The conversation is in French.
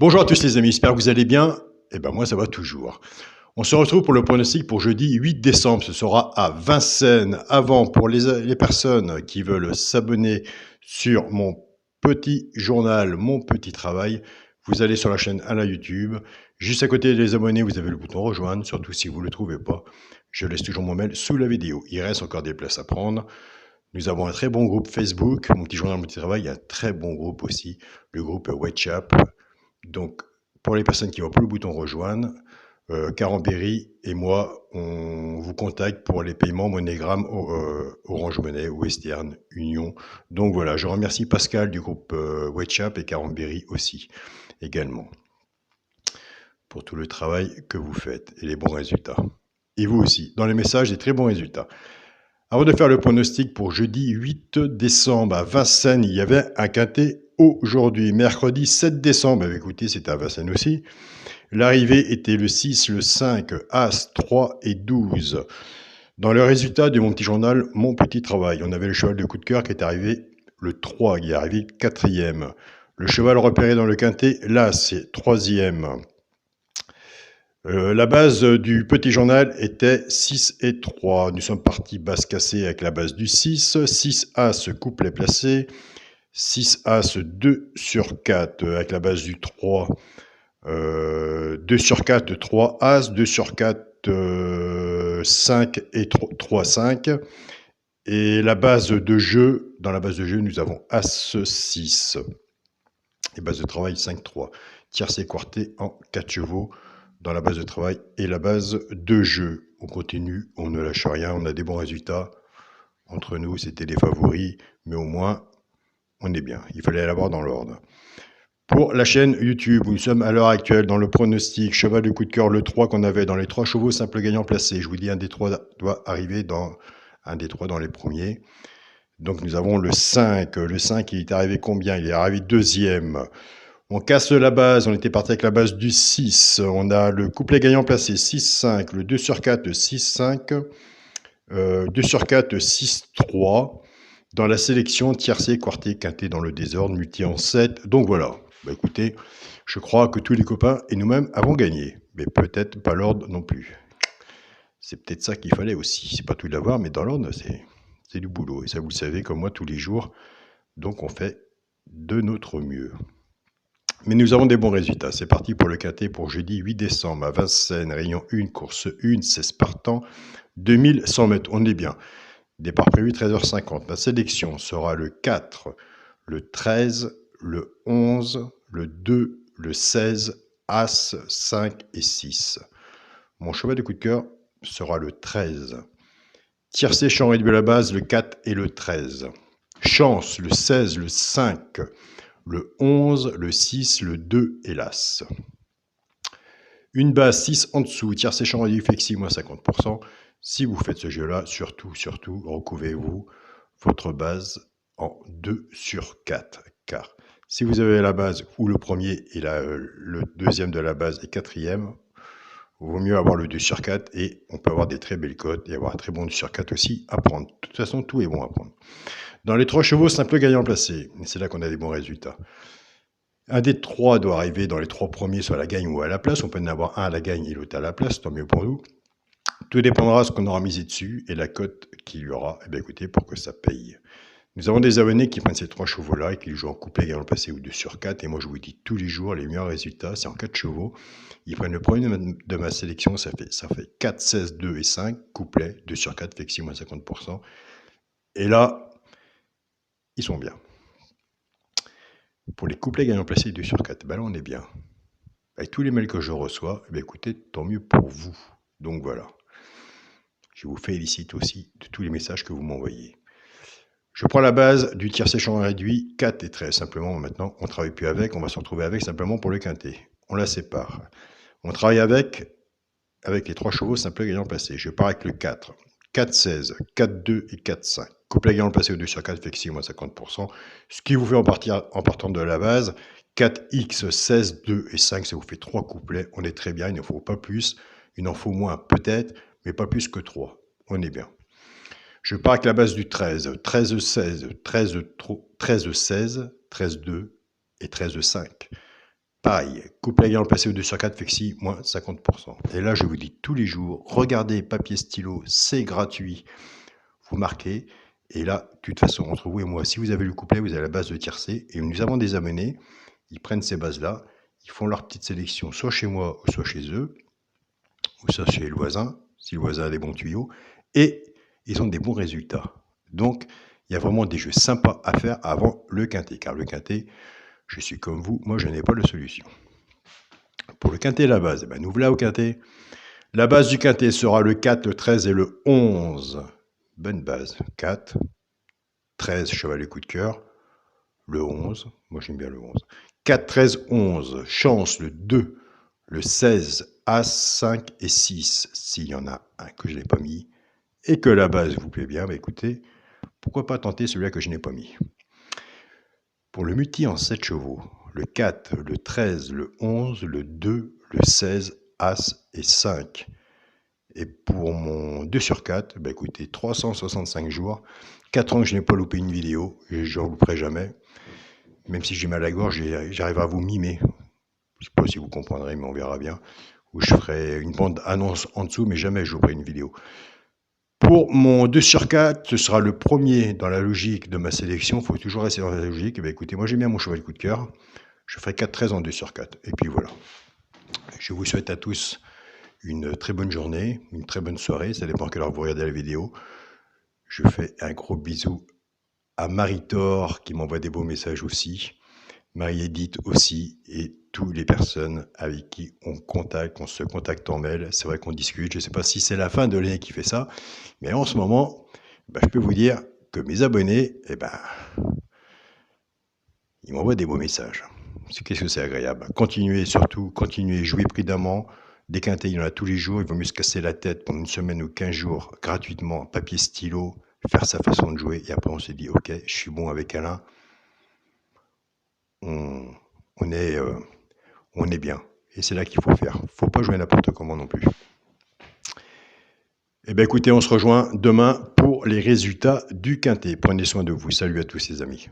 Bonjour à tous les amis, j'espère que vous allez bien. Eh ben moi ça va toujours. On se retrouve pour le pronostic pour jeudi 8 décembre. Ce sera à Vincennes. Avant, pour les personnes qui veulent s'abonner sur mon petit journal, mon petit travail, vous allez sur la chaîne à la YouTube. Juste à côté des abonnés, vous avez le bouton rejoindre, surtout si vous ne le trouvez pas. Je laisse toujours mon mail sous la vidéo. Il reste encore des places à prendre. Nous avons un très bon groupe Facebook, mon petit journal, mon petit travail. Il y a un très bon groupe aussi, le groupe WhatsApp. Donc, pour les personnes qui n'ont pas le bouton rejoindre, Caran-Berry et moi, on vous contacte pour les paiements MoneyGram, Orange Money, Western Union. Donc voilà, je remercie Pascal du groupe WhatsApp et Caran-Berry aussi, également, pour tout le travail que vous faites et les bons résultats. Et vous aussi, dans les messages, des très bons résultats. Avant de faire le pronostic pour jeudi 8 décembre à Vincennes, il y avait un quintet aujourd'hui. Mercredi 7 décembre, écoutez, c'était à Vincennes aussi. L'arrivée était le 6, le 5, As, 3 et 12. Dans le résultat de mon petit journal, mon petit travail, on avait le cheval de coup de cœur qui est arrivé le 3, qui est arrivé 4e. Le cheval repéré dans le quintet, l'As, c'est 3e. La base du petit journal était 6 et 3. Nous sommes partis base cassée avec la base du 6. 6 As, couplet placé. 6 As, 2 sur 4 avec la base du 3. 2 sur 4, 3 As. 2 sur 4, 5 et 3, 5. Et la base de jeu, dans la base de jeu, nous avons As, 6. Et base de travail, 5, 3. Tiercé quarté en 4 chevaux dans la base de travail et la base de jeu. On continue, on ne lâche rien, on a des bons résultats. Entre nous, c'était des favoris, mais au moins, on est bien. Il fallait l'avoir dans l'ordre. Pour la chaîne YouTube, nous sommes à l'heure actuelle dans le pronostic cheval de coup de cœur, le 3 qu'on avait dans les 3 chevaux simple gagnant placé. Je vous dis, un des 3 doit arriver dans les premiers. Donc nous avons le 5. Le 5, il est arrivé combien? Il est arrivé 2e. On casse la base, on était parti avec la base du 6. On a le couplet gagnant placé 6-5, le 2 sur 4, 6-5, 2 sur 4, 6-3. Dans la sélection, tiercé, quarté, quinté dans le désordre, multi en 7. Donc voilà, bah écoutez, je crois que tous les copains et nous-mêmes avons gagné. Mais peut-être pas l'ordre non plus. C'est peut-être ça qu'il fallait aussi. C'est pas tout d'avoir, mais dans l'ordre, c'est du boulot. Et ça, vous le savez, comme moi, tous les jours. Donc on fait de notre mieux. Mais nous avons des bons résultats. C'est parti pour le quintet pour jeudi 8 décembre à Vincennes, Réunion 1, course 1, 16 partants, 2100 mètres. On est bien. Départ prévu 13h50. La sélection sera le 4, le 13, le 11, le 2, le 16, As, 5 et 6. Mon cheval de coup de cœur sera le 13. Tiercé, champ réduit à la base, le 4 et le 13. Chance, le 16, le 5, le 11, le 6, le 2 et l'As. Une base 6 en dessous, tiercé champ réduit flexi, moins 50%. Si vous faites ce jeu-là, surtout, recouvrez-vous votre base en 2 sur 4. Car si vous avez la base ou le premier et le deuxième de la base et quatrième, il vaut mieux avoir le 2 sur 4 et on peut avoir des très belles cotes et avoir un très bon 2 sur 4 aussi à prendre. De toute façon, tout est bon à prendre. Dans les 3 chevaux, simple gagnant placé. C'est là qu'on a des bons résultats. Un des 3 doit arriver dans les 3 premiers, soit à la gagne ou à la place. On peut en avoir un à la gagne et l'autre à la place, tant mieux pour nous. Tout dépendra de ce qu'on aura misé dessus et la cote qu'il y aura, eh bien, écoutez, pour que ça paye. Nous avons des abonnés qui prennent ces 3 chevaux-là et qui jouent en couplet gagnant placé ou 2 sur 4. Et moi, je vous dis tous les jours, les meilleurs résultats, c'est en 4 chevaux. Ils prennent le premier de ma sélection, ça fait 4, 16, 2 et 5, couplet, 2 sur 4, flexi, moins 50%. Et là, ils sont bien. Pour les couplets gagnants placés 2 sur 4, ben là on est bien. Avec tous les mails que je reçois, eh bien, écoutez, tant mieux pour vous. Donc voilà. Je vous félicite aussi de tous les messages que vous m'envoyez. Je prends la base du tiercé champ réduit 4 et 13. Simplement, maintenant, on ne travaille plus avec, on va se retrouver avec simplement pour le quintet. On la sépare. On travaille avec les 3 chevaux simple gagnant placé. Je pars avec le 4. 4-16, 4-2 et 4-5. Couplet gagnant placé au 2 sur 4, flexi, moins 50%. Ce qui vous fait en partant de la base, 4X, 16, 2 et 5, ça vous fait 3 couplets. On est très bien, il ne faut pas plus. Il en faut moins peut-être, mais pas plus que 3. On est bien. Je pars avec la base du 13. 13-16, 13-16, 13-2 et 13-5. Pareil, couple également placé au 2 sur 4 fait que si, moins 50%. Et là, je vous dis tous les jours, regardez papier stylo, c'est gratuit. Vous marquez. Et là, de toute façon, entre vous et moi, si vous avez le couplet, vous avez la base de tiercé. Et nous avons des abonnés, ils prennent ces bases-là, ils font leur petite sélection, soit chez moi, ou soit chez eux, ou soit chez le voisin, si le voisin a des bons tuyaux. Et ils ont des bons résultats. Donc, il y a vraiment des jeux sympas à faire avant le quintet. Car le quintet, je suis comme vous, moi je n'ai pas de solution. Pour le quintet, la base, nous voilà au quintet. La base du quintet sera le 4, le 13 et le 11. Bonne base. 4, 13, chevalet coup de cœur. Le 11, moi j'aime bien le 11. 4, 13, 11. Chance, le 2, le 16, As, 5 et 6. S'il y en a un que je n'ai pas mis et que la base vous plaît bien, écoutez, pourquoi pas tenter celui-là que je n'ai pas mis. Pour le multi en 7 chevaux, le 4, le 13, le 11, le 2, le 16, As et 5. Et pour mon 2 sur 4, écoutez, 365 jours, 4 ans que je n'ai pas loupé une vidéo, et je n'en louperai jamais. Même si j'ai mal à la gorge, j'arriverai à vous mimer. Je ne sais pas si vous comprendrez, mais on verra bien. Où je ferai une bande annonce en dessous, mais jamais je louperai une vidéo. Pour mon 2 sur 4, ce sera le premier dans la logique de ma sélection. Il faut toujours rester dans la logique. Écoutez, moi j'aime bien mon cheval de coup de cœur. Je ferai 4-13 en 2 sur 4. Et puis voilà. Je vous souhaite à tous une très bonne journée, une très bonne soirée. Ça dépend à quelle heure vous regardez la vidéo. Je fais un gros bisou à Marie-Thor qui m'envoie des beaux messages aussi. Marie-Edith aussi, et toutes les personnes avec qui on se contacte en mail. C'est vrai qu'on discute. Je ne sais pas si c'est la fin de l'année qui fait ça, mais en ce moment, je peux vous dire que mes abonnés, ils m'envoient des beaux messages. Qu'est-ce que c'est agréable. Continuez surtout, continuez, jouez prudemment. Des quintets, il y en a tous les jours. Il vaut mieux se casser la tête pendant une semaine ou 15 jours gratuitement, papier stylo, faire sa façon de jouer. Et après, on se dit, ok, je suis bon avec Alain. On est bien. Et c'est là qu'il faut faire. Il ne faut pas jouer n'importe comment non plus. Écoutez, on se rejoint demain pour les résultats du quintet. Prenez soin de vous. Salut à tous les amis.